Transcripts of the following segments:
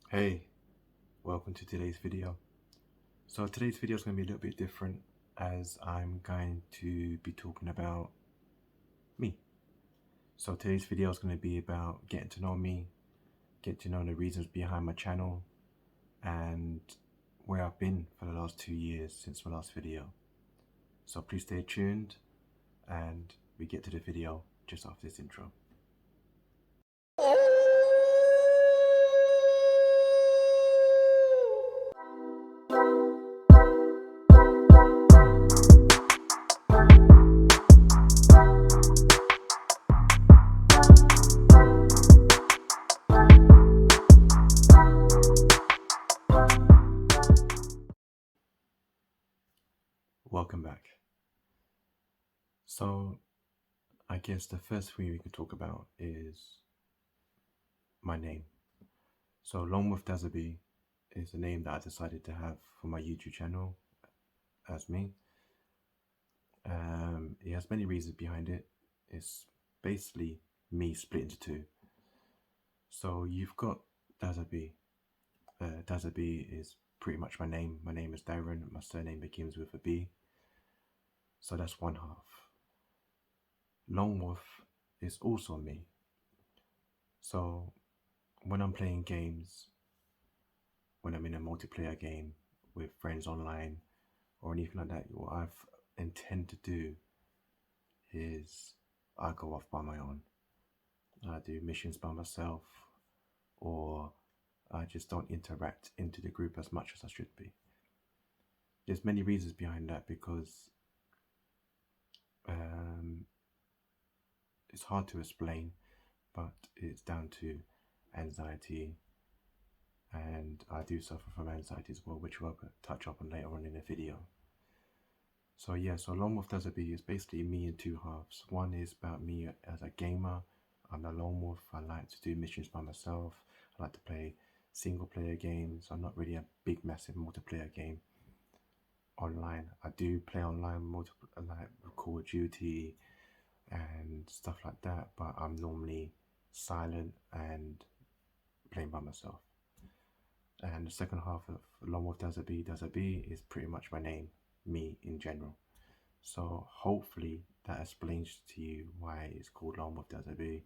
Hey, welcome to today's video. So today's video is going to be a little bit different as I'm going to be talking about me. So today's video is going to be about getting to know me, get to know the reasons behind my channel, and where I've been for the last 2 years since my last video. So please stay tuned and we get to the video just after this intro. Welcome back. So I guess the first thing we could talk about is my name. So LoneWolfDazzaB is the name that I decided to have for my YouTube channel as me. It has many reasons behind it. It's basically me split into two. So you've got DazzaB. DazzaB is pretty much my name. My name is Darren. My surname begins with a B. So that's one half. Lone Wolf is also me. So when I'm playing games, when I'm in a multiplayer game with friends online or anything like that, what I intend to do is I go off by my own. I do missions by myself, or I just don't interact into the group as much as I should be. There's many reasons behind that because it's hard to explain, but it's down to anxiety, and I do suffer from anxiety as well, which we'll touch up on later on in the video. So yeah, so LoneWolfDazzaB is basically me in two halves. One is about me as a gamer. I'm a lone wolf. I like to do missions by myself. I like to play single player games. I'm not really a big massive multiplayer game online. I do play online like Call of Duty and stuff like that, but I'm normally silent and playing by myself. And the second half of LoneWolfDazzaB is pretty much my name, me in general. So hopefully that explains to you why it's called LoneWolfDazzaB.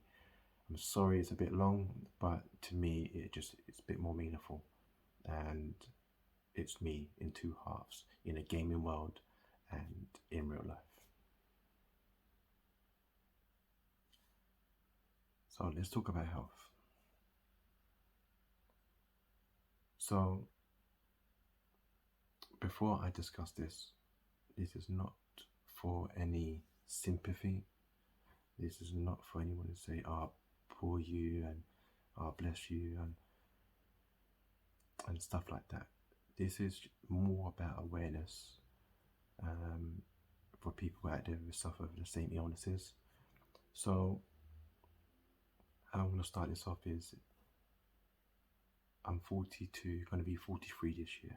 I'm sorry it's a bit long, but to me it's a bit more meaningful, and it's me in two halves, in a gaming world and in real life. So let's talk about health. So before I discuss this is not for any sympathy. This is not for anyone to say, "Oh, poor you," and "Oh, bless you," and stuff like that. This is more about awareness for people out there who suffer with the same illnesses. So how I'm going to start this off is I'm 42, going to be 43 this year.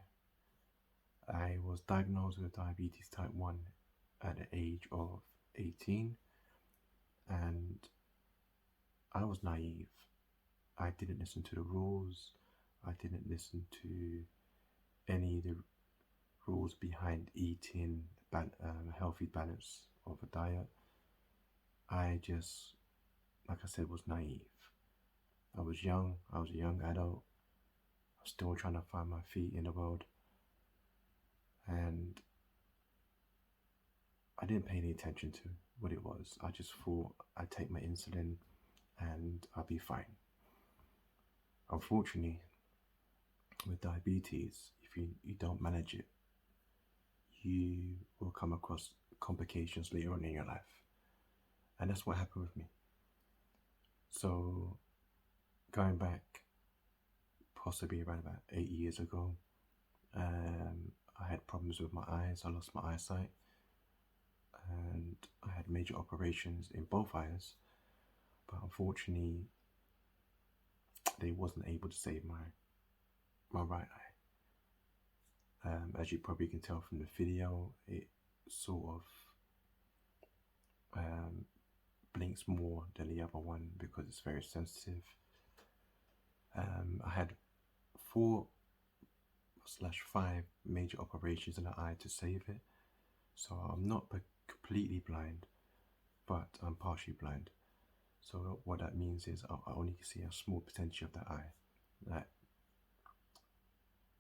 I was diagnosed with diabetes type 1 at the age of 18, and I was naive. I didn't listen to the rules. I didn't listen to any of the rules behind eating a healthy balance of a diet. I just, like I said, was naive. I was young. I was a young adult. I was still trying to find my feet in the world, and I didn't pay any attention to what it was. I just thought I'd take my insulin and I'd be fine. Unfortunately, with diabetes, if you don't manage it, you will come across complications later on in your life. And that's what happened with me. So going back possibly around about 8 years ago, I had problems with my eyes. I lost my eyesight, and I had major operations in both eyes, but unfortunately they wasn't able to save my right eye. As you probably can tell from the video, it sort of blinks more than the other one because it's very sensitive. I had 4/5 major operations in the eye to save it. So I'm not completely blind, but I'm partially blind. So what that means is I only see a small percentage of the eye, like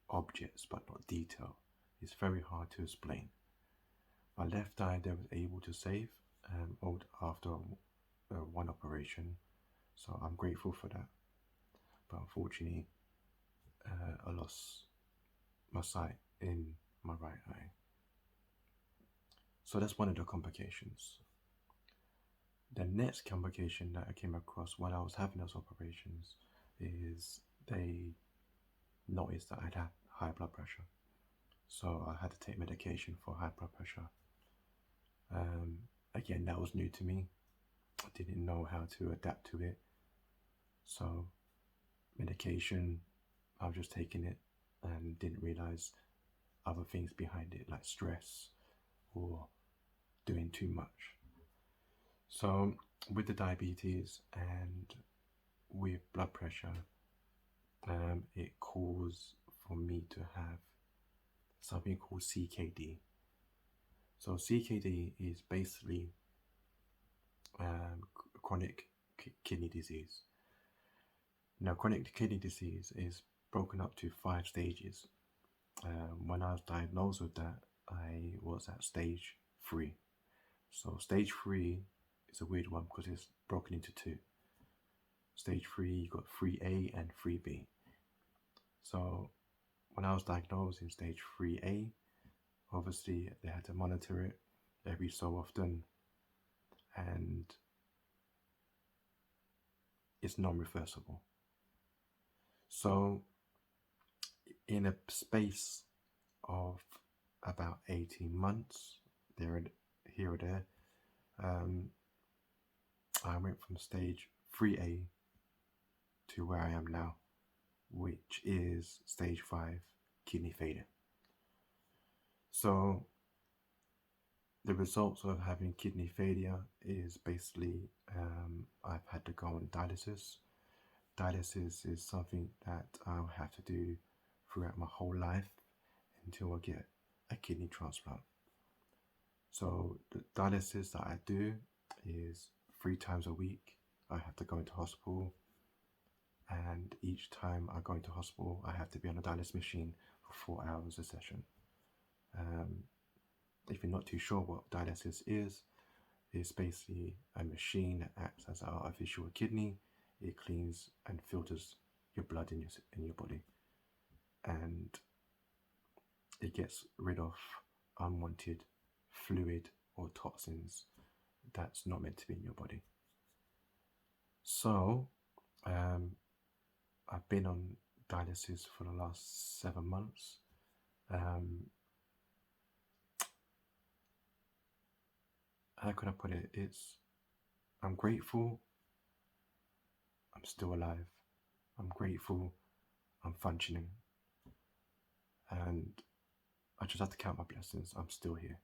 objects but not detail. It's very hard to explain. My left eye they was able to save after one operation, so I'm grateful for that. But unfortunately, I lost my sight in my right eye. So that's one of the complications. The next complication that I came across while I was having those operations is they noticed that I'd had high blood pressure. So I had to take medication for high blood pressure. Again, that was new to me. I didn't know how to adapt to it. So medication, I was just taking it and didn't realize other things behind it, like stress or doing too much. So with the diabetes and with blood pressure, it caused for me to have something called CKD. So CKD is basically chronic kidney disease. Now, chronic kidney disease is broken up to 5 stages. When I was diagnosed with that, I was at stage 3. So stage 3 is a weird one because it's broken into 2. Stage 3, you got 3A and 3B. So when I was diagnosed in stage 3A, obviously they had to monitor it every so often, and it's non-reversible. So in a space of about 18 months, here or there, I went from stage 3A to where I am now, which is stage 5 kidney failure. So the results of having kidney failure is basically I've had to go on dialysis. Dialysis is something that I'll have to do throughout my whole life until I get a kidney transplant. So the dialysis that I do is 3 times a week. I have to go into hospital, and each time I go into hospital, I have to be on a dialysis machine for 4 hours a session. If you're not too sure what dialysis is, it's basically a machine that acts as an artificial kidney. It cleans and filters your blood in your body, and it gets rid of unwanted fluid or toxins that's not meant to be in your body. So I've been on dialysis for the last 7 months. How can I put it? I'm grateful I'm still alive. I'm grateful I'm functioning. And I just have to count my blessings. I'm still here.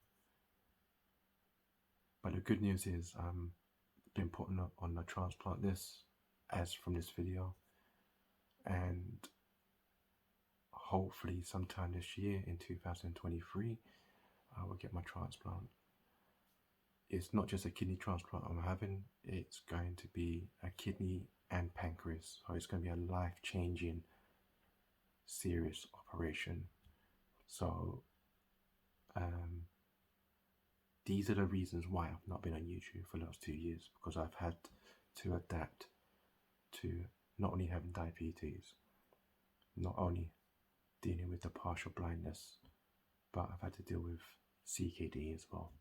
But the good news is I'm been put on the transplant list as from this video. And hopefully sometime this year in 2023, I will get my transplant. It's not just a kidney transplant I'm having, it's going to be a kidney and pancreas. So it's going to be a life-changing, serious operation. So these are the reasons why I've not been on YouTube for the last 2 years, because I've had to adapt to not only having diabetes, not only dealing with the partial blindness, but I've had to deal with CKD as well.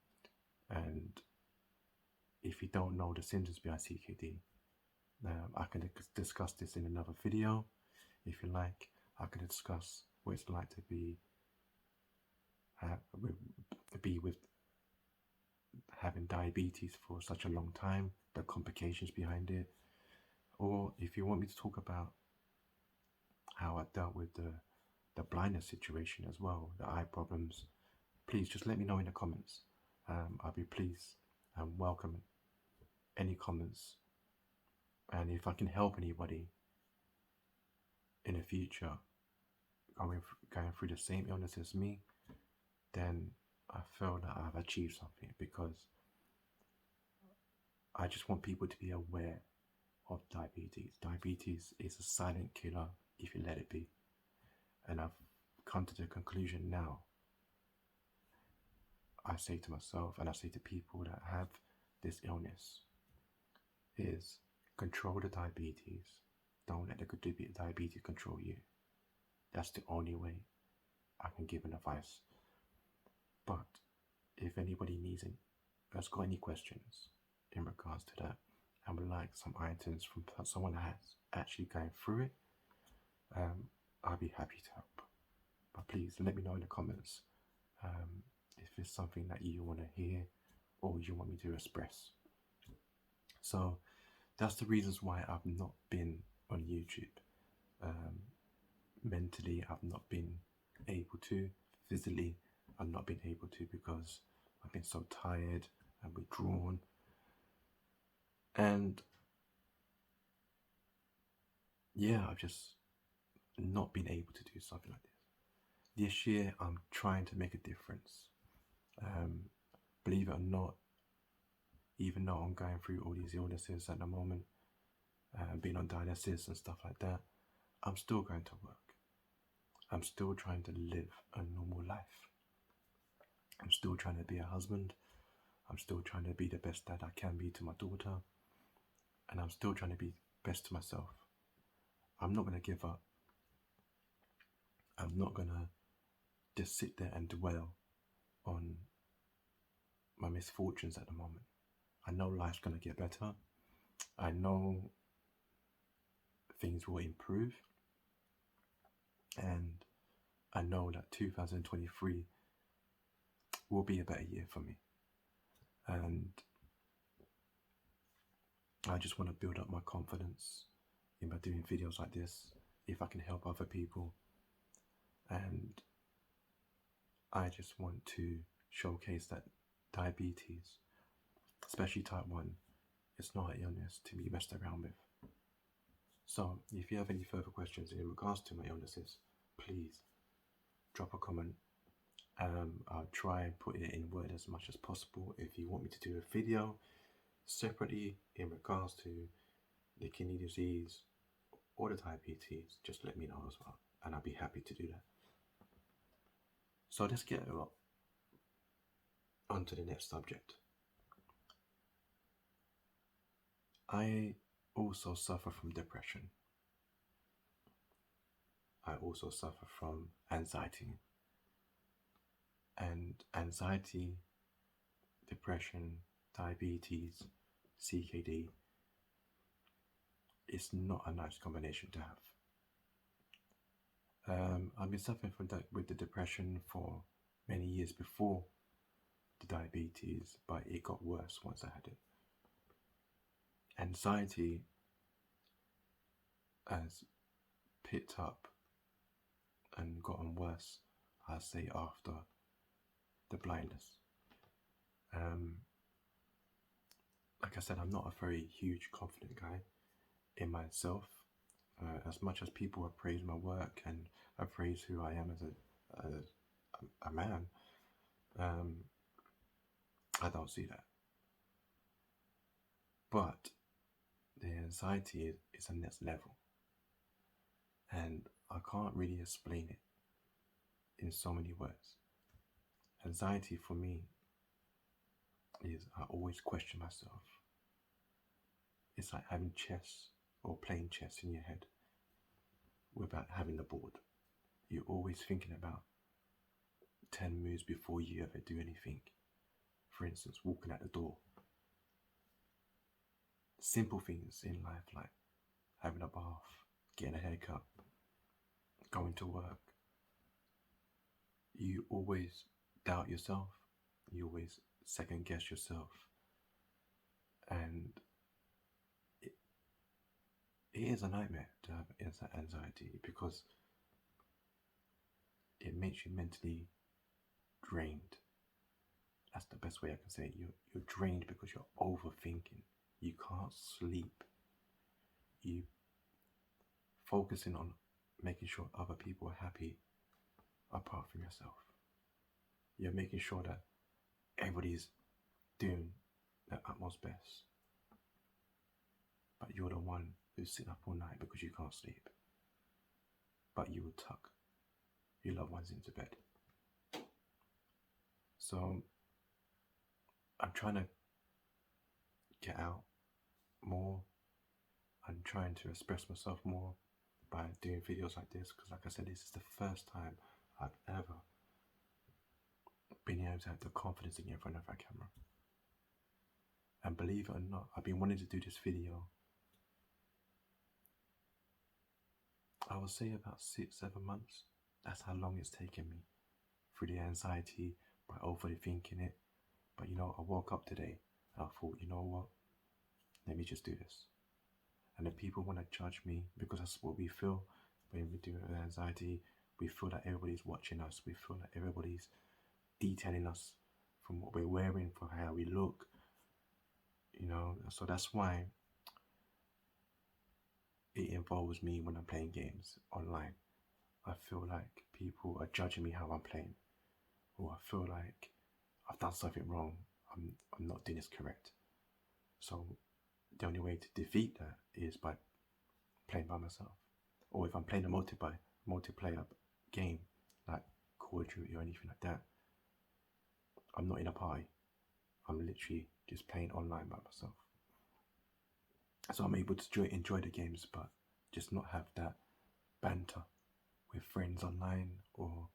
And if you don't know the symptoms behind CKD, I can discuss this in another video. If you like, I can discuss what it's like to be with having diabetes for such a long time, the complications behind it. Or if you want me to talk about how I dealt with the blindness situation as well, the eye problems, please just let me know in the comments. I'll be pleased and welcome any comments. And if I can help anybody in the future going through the same illness as me, then I feel that I've achieved something, because I just want people to be aware of diabetes. Diabetes is a silent killer if you let it be. And I've come to the conclusion now. I say to myself and I say to people that have this illness is control the diabetes. Don't let the diabetes control you. That's the only way I can give an advice. But if anybody has got any questions in regards to that and would like some items from someone that has actually going through it, I'll be happy to help. But please let me know in the comments if it's something that you want to hear or you want me to express. So that's the reasons why I've not been on YouTube. Mentally, I've not been able to. Physically, I've not been able to because I've been so tired and withdrawn. And yeah, I've just not been able to do something like this. This year, I'm trying to make a difference. Believe it or not, even though I'm going through all these illnesses at the moment, being on dialysis and stuff like that, I'm still going to work. I'm still trying to live a normal life. I'm still trying to be a husband. I'm still trying to be the best dad I can be to my daughter. And I'm still trying to be best to myself. I'm not going to give up. I'm not going to just sit there and dwell on my misfortunes at the moment. I know life's going to get better. I know things will improve. And I know that 2023 will be a better year for me. And I just want to build up my confidence by doing videos like this, if I can help other people. And I just want to showcase that diabetes, especially type 1, it's not an illness to be messed around with. So if you have any further questions in regards to my illnesses, please drop a comment. I'll try and put it in word as much as possible. If you want me to do a video separately in regards to the kidney disease or the diabetes, just let me know as well, and I'll be happy to do that. So let's get onto the next subject. I also suffer from depression. I also suffer from anxiety. And anxiety, depression, diabetes, CKD, is not a nice combination to have. I've been suffering with the depression for many years before the diabetes, but it got worse once I had it. Anxiety has picked up and gotten worse, I say, after the blindness. Like I said, I'm not a very huge confident guy in myself. As much as people appraise my work and appraise who I am as a man, I don't see that. But the anxiety is a next level, and I can't really explain it in so many words. Anxiety for me is I always question myself. It's like having chess or playing chess in your head without having the board. You're always thinking about 10 moves before you ever do anything. For instance, walking out the door. Simple things in life like having a bath, getting a haircut, going to work. You always doubt yourself. You always second guess yourself. And it is a nightmare to have anxiety because it makes you mentally drained. That's the best way I can say it. You're drained because you're overthinking. You can't sleep. You focusing on making sure other people are happy apart from yourself. You're making sure that everybody's doing their utmost best. But you're the one who's sitting up all night because you can't sleep. But you will tuck your loved ones into bed. So I'm trying to get out more. I'm trying to express myself more by doing videos like this, because like I said, this is the first time I've ever been able to have the confidence to get in front of a camera. And believe it or not, I've been wanting to do this video, I will say about 6-7 months. That's how long it's taken me, through the anxiety, by overthinking it. But you know, I woke up today and I thought, you know what, let me just do this. And if people want to judge me, because that's what we feel when we do it with anxiety, we feel that everybody's watching us, we feel that everybody's detailing us from what we're wearing, for how we look, you know. So that's why it involves me when I'm playing games online. I feel like people are judging me how I'm playing, or I feel like I've done something wrong, I'm not doing this correct. So the only way to defeat that is by playing by myself. Or if I'm playing a multiplayer game like Call of Duty or anything like that, I'm not in a party, I'm literally just playing online by myself. So I'm able to enjoy the games, but just not have that banter with friends online, or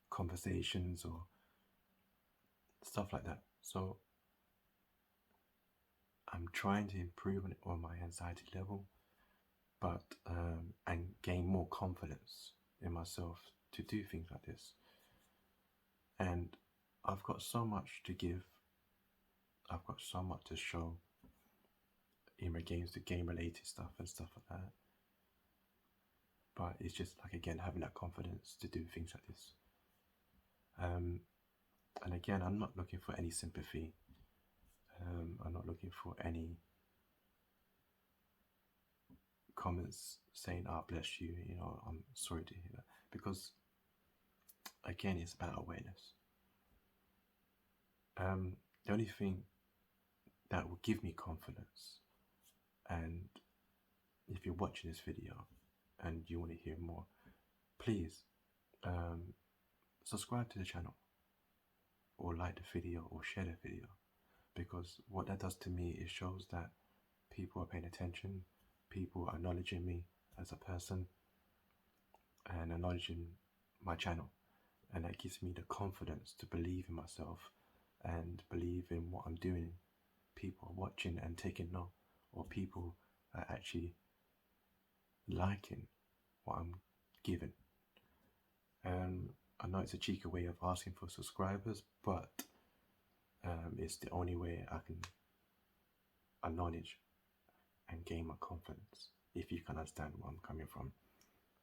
conversations, or stuff like that. So I'm trying to improve on my anxiety level, but and gain more confidence in myself to do things like this. And I've got so much to give, I've got so much to show in regards to game related stuff and stuff like that. But it's just like, again, having that confidence to do things like this. And again, I'm not looking for any sympathy. I'm not looking for any comments saying, "Ah, bless you," you know, I'm sorry to hear that. Because again, it's about awareness. The only thing that will give me confidence, and if you're watching this video and you want to hear more, please subscribe to the channel, or like the video, or share the video. Because what that does to me, it shows that people are paying attention, people are acknowledging me as a person, and acknowledging my channel. And that gives me the confidence to believe in myself and believe in what I'm doing. People are watching and taking note, or people are actually liking what I'm giving. I know it's a cheeky way of asking for subscribers, but it's the only way I can acknowledge and gain my confidence, if you can understand where I'm coming from.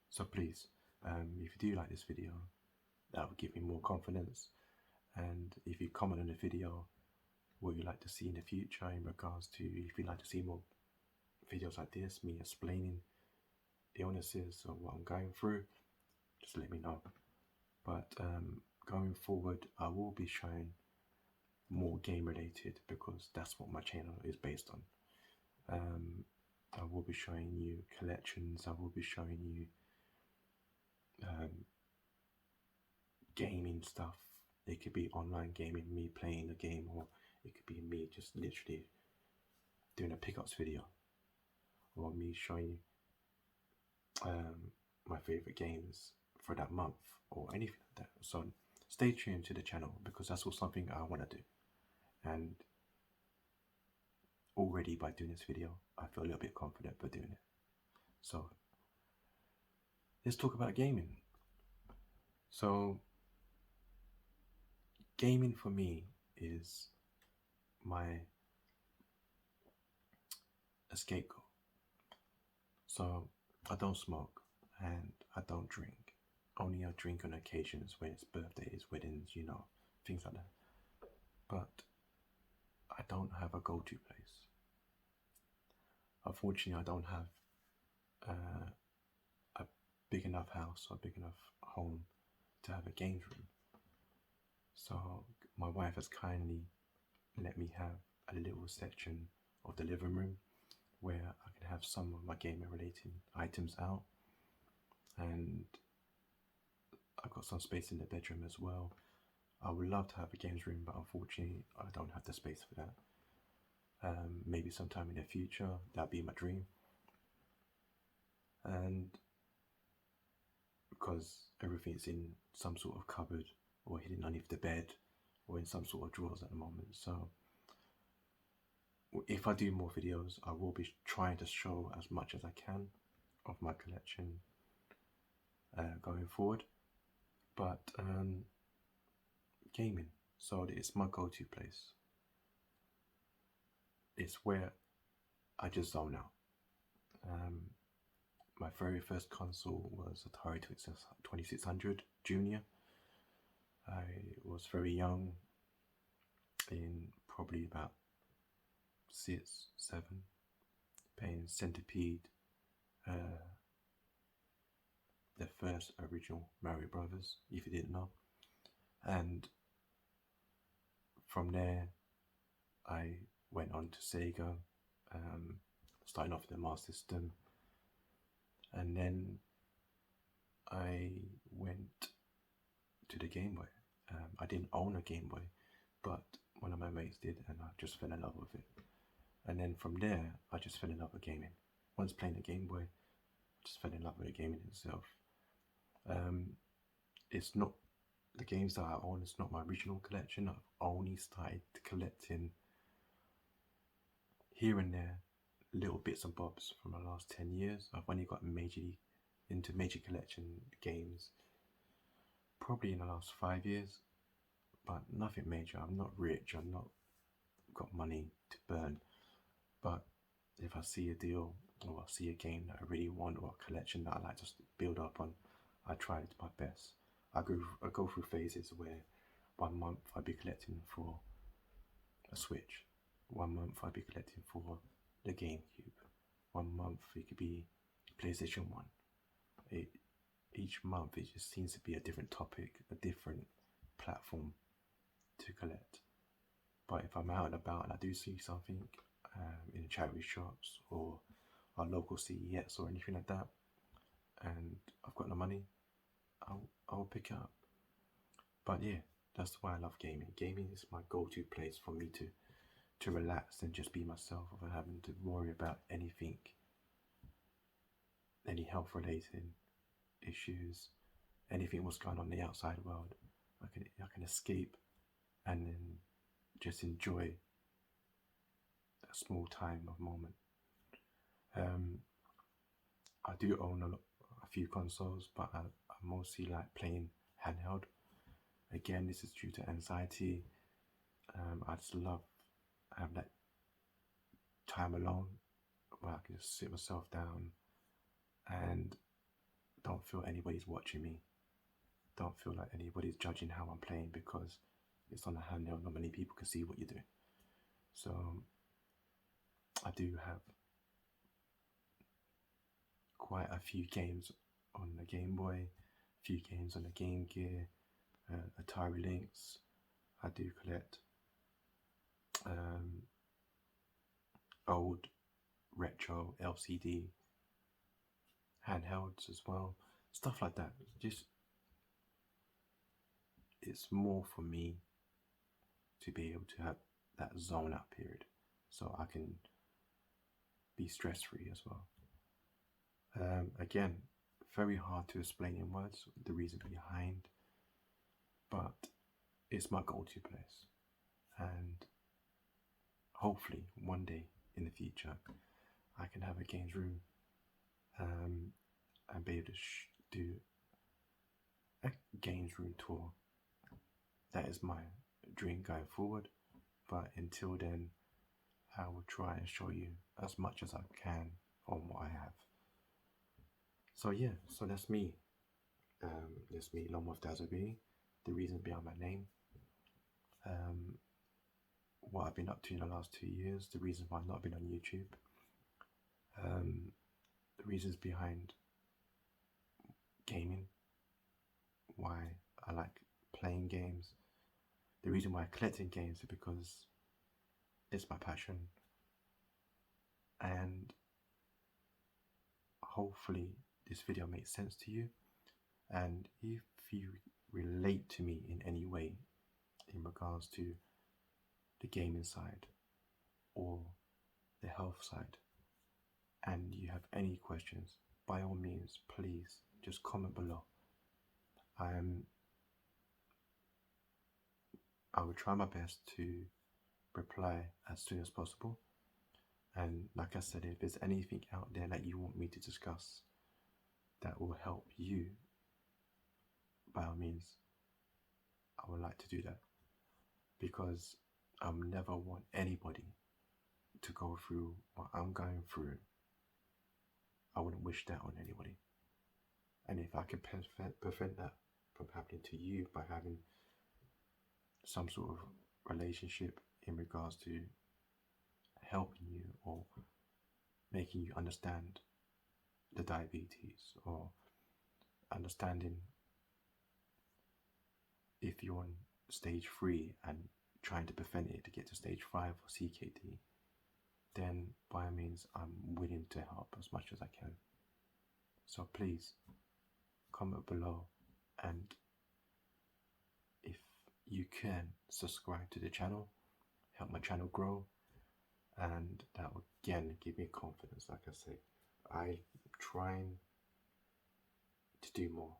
So please, if you do like this video, that will give me more confidence. And if you comment on the video what you'd like to see in the future, in regards to, if you'd like to see more videos like this, me explaining illnesses or what I'm going through, just let me know. But going forward, I will be showing more game related, because that's what my channel is based on. I will be showing you collections, I will be showing you gaming stuff. It could be online gaming, me playing a game, or it could be me just literally doing a pickups video, or me showing you my favorite games for that month, or anything like that. So stay tuned to the channel, because that's all something I want to do. And already by doing this video, I feel a little bit confident for doing it. So let's talk about gaming. So gaming for me is my escape goal. So I don't smoke and I don't drink. Only I drink on occasions when it's birthdays, weddings, you know, things like that. But I don't have a go-to place. Unfortunately, I don't have a big enough house or big enough home to have a games room. So my wife has kindly let me have a little section of the living room where I can have some of my gaming related items out, and I've got some space in the bedroom as well. I would love to have a games room, but unfortunately I don't have the space for that. Maybe sometime in the future, that'd be my dream. And because everything's in some sort of cupboard or hidden underneath the bed or in some sort of drawers at the moment. So if I do more videos, I will be trying to show as much as I can of my collection going forward. But gaming, so it's my go-to place. It's where I just zone out. My very first console was Atari 2600 Junior. I was very young, in probably about 6, 7, playing Centipede, the first original Mario Brothers, if you didn't know. And from there, I went on to Sega, starting off with the Master System, and then I went to the Game Boy. I didn't own a Game Boy, but one of my mates did, and I just fell in love with it. And then from there, I just fell in love with gaming. Once playing the Game Boy, I just fell in love with the gaming itself. It's not the games that I own, it's not my original collection. I've only started collecting here and there little bits and bobs from the last 10 years. I've only got majorly into major collection games probably in the last 5 years, but nothing major. I'm not rich, I'm not got money to burn, but if I see a deal or I see a game that I really want or a collection that I like to build up on, I try to my best. I go through phases where 1 month I'd be collecting for a Switch, 1 month I'd be collecting for the GameCube, 1 month it could be PlayStation 1. Each month it just seems to be a different topic, a different platform to collect. But if I'm out and about and I do see something in charity shops or our local CES or anything like that, and I've got the money, I'll pick it up. But yeah, that's why I love gaming. Gaming is my go-to place for me to relax and just be myself without having to worry about anything, any health related issues, anything what's going on in the outside world. I can escape and then just enjoy a small time of moment. I do own a few consoles, but I mostly like playing handheld. Again, this is due to anxiety. I just love having that time alone where I can just sit myself down and don't feel anybody's watching me. Don't feel like anybody's judging how I'm playing because it's on a handheld. Not many people can see what you're doing. So I do have quite a few games on the Game Boy, a few games on the Game Gear, Atari Lynx. I do collect old retro LCD handhelds as well, stuff like that. Just it's more for me to be able to have that zone out period so I can be stress free as well. Again, very hard to explain in words the reason behind, but it's my go-to place, and hopefully one day in the future I can have a games room and be able to do a games room tour. That is my dream going forward, but until then I will try and show you as much as I can on what I have. So yeah, so that's me. That's me, LoneWolfDazzaB. The reason behind my name. What I've been up to in the last 2 years. The reason why I've not been on YouTube. The reasons behind playing games. The reason why I'm collecting games is because it's my passion, and hopefully this video makes sense to you. And if you relate to me in any way in regards to the gaming side or the health side, and you have any questions, by all means, please just comment below. I will try my best to reply as soon as possible. And like I said, if there's anything out there that you want me to discuss that will help you, by all means, I would like to do that, because I never want anybody to go through what I'm going through. I wouldn't wish that on anybody. And if I can prevent that from happening to you by having some sort of relationship in regards to helping you or making you understand the diabetes, or understanding if you're on stage 3 and trying to prevent it to get to stage 5 or CKD, then by all means I'm willing to help as much as I can. So please comment below, and if you can, subscribe to the channel, help my channel grow, and that will again give me confidence. Like I say, I'm trying to do more.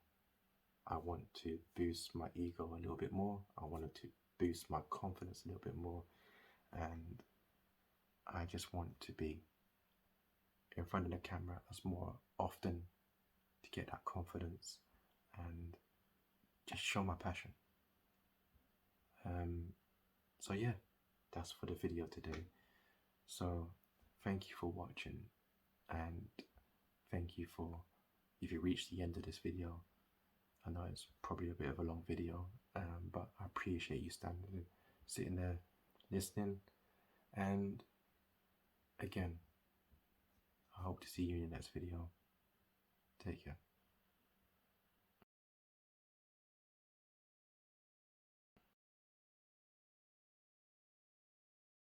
I want to boost my ego a little bit more. I wanted to boost my confidence a little bit more, and I just want to be in front of the camera as more often to get that confidence and just show my passion. So yeah, that's for the video today. So thank you for watching, and thank you for, if you reached the end of this video. I know it's probably a bit of a long video, but I appreciate you sitting there listening. And again, I hope to see you in the next video. Take care.